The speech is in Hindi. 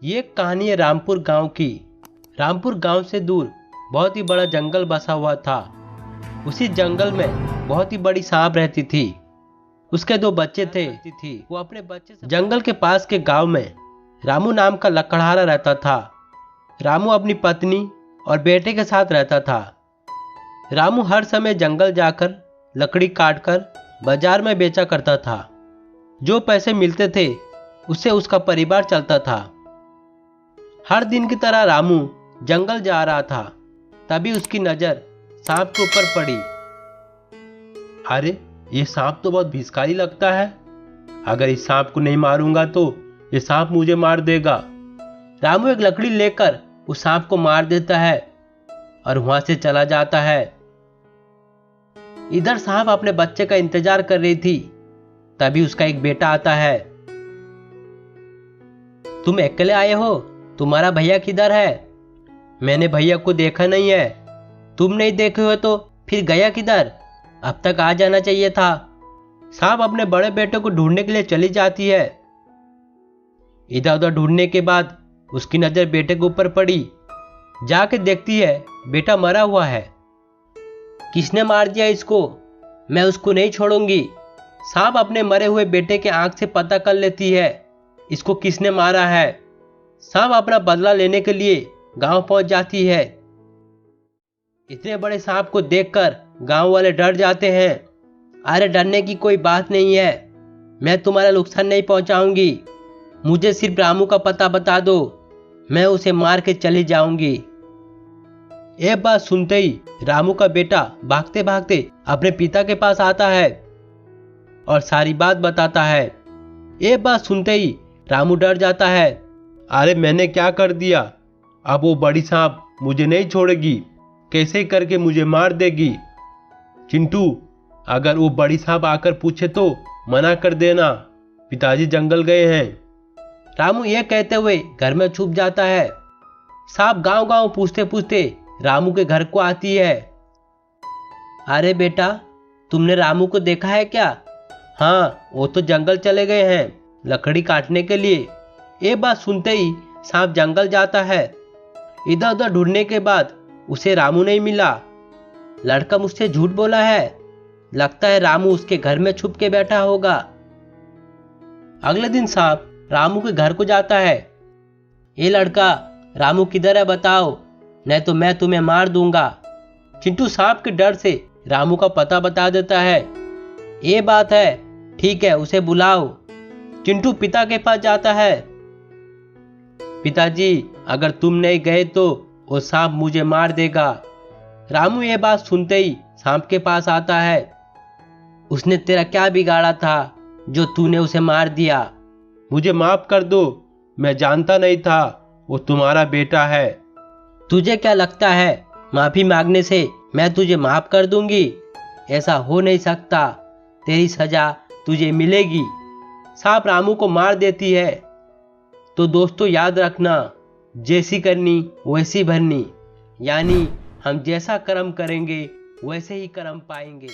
ये कहानी है रामपुर गांव की। रामपुर गांव से दूर बहुत ही बड़ा जंगल बसा हुआ था। उसी जंगल में बहुत ही बड़ी सांप रहती थी। उसके दो बच्चे थे। वो अपने बच्चे से जंगल के पास के गांव में रामू नाम का लकड़हारा रहता था। रामू अपनी पत्नी और बेटे के साथ रहता था। रामू हर समय जंगल जाकर लकड़ी काटकर बाजार में बेचा करता था। जो पैसे मिलते थे उससे उसका परिवार चलता था। हर दिन की तरह रामू जंगल जा रहा था, तभी उसकी नजर सांप के ऊपर पड़ी। अरे, ये सांप तो बहुत भिखारी लगता है। अगर इस सांप को नहीं मारूंगा तो ये सांप मुझे मार देगा। रामू एक लकड़ी लेकर उस सांप को मार देता है और वहां से चला जाता है। इधर सांप अपने बच्चे का इंतजार कर रही थी, तभी उसका एक बेटा आता है। तुम अकेले आए हो? तुम्हारा भैया किधर है? मैंने भैया को देखा नहीं है। तुम नहीं देखे हो तो फिर गया किधर? अब तक आ जाना चाहिए था। सांप अपने बड़े बेटे को ढूंढने के लिए चली जाती है। इधर उधर ढूंढने के बाद उसकी नजर बेटे के ऊपर पड़ी। जाके देखती है बेटा मरा हुआ है। किसने मार दिया इसको? मैं उसको नहीं छोड़ूंगी। सांप अपने मरे हुए बेटे के आंख से पता कर लेती है इसको किसने मारा है। सांप अपना बदला लेने के लिए गांव पहुंच जाती है। इतने बड़े सांप को देखकर गांव वाले डर जाते हैं। अरे, डरने की कोई बात नहीं है, मैं तुम्हारा नुकसान नहीं पहुंचाऊंगी। मुझे सिर्फ रामू का पता बता दो, मैं उसे मार के चली जाऊंगी। एक बात सुनते ही रामू का बेटा भागते भागते अपने पिता के पास आता है और सारी बात बताता है। एक बात सुनते ही रामू डर जाता है। अरे, मैंने क्या कर दिया? अब वो बड़ी सांप मुझे नहीं छोड़ेगी, कैसे करके मुझे मार देगी। चिंटू, अगर वो बड़ी सांप आकर पूछे तो मना कर देना, पिताजी जंगल गए हैं। रामू ये कहते हुए घर में छुप जाता है। सांप गांव गांव पूछते पूछते रामू के घर को आती है। अरे बेटा, तुमने रामू को देखा है क्या? हाँ, वो तो जंगल चले गए हैं लकड़ी काटने के लिए। ये बात सुनते ही सांप जंगल जाता है। इधर उधर ढूंढने के बाद उसे रामू नहीं मिला। लड़का मुझसे झूठ बोला है। लगता है रामू उसके घर में छुप के बैठा होगा। अगले दिन सांप रामू के घर को जाता है। ये लड़का, रामू किधर है बताओ, नहीं तो मैं तुम्हें मार दूंगा। चिंटू सांप के डर से रामू का पता बता देता है। ये बात है, ठीक है, उसे बुलाओ। चिंटू पिता के पास जाता है। पिताजी, अगर तुम नहीं गए तो वो सांप मुझे मार देगा। रामू ये बात सुनते ही सांप के पास आता है। उसने तेरा क्या बिगाड़ा था जो तूने उसे मार दिया? मुझे माफ कर दो, मैं जानता नहीं था वो तुम्हारा बेटा है। तुझे क्या लगता है माफी मांगने से मैं तुझे माफ कर दूंगी? ऐसा हो नहीं सकता, तेरी सजा तुझे मिलेगी। सांप रामू को मार देती है। तो दोस्तों याद रखना, जैसी करनी वैसी भरनी, यानी हम जैसा कर्म करेंगे वैसे ही कर्म पाएंगे।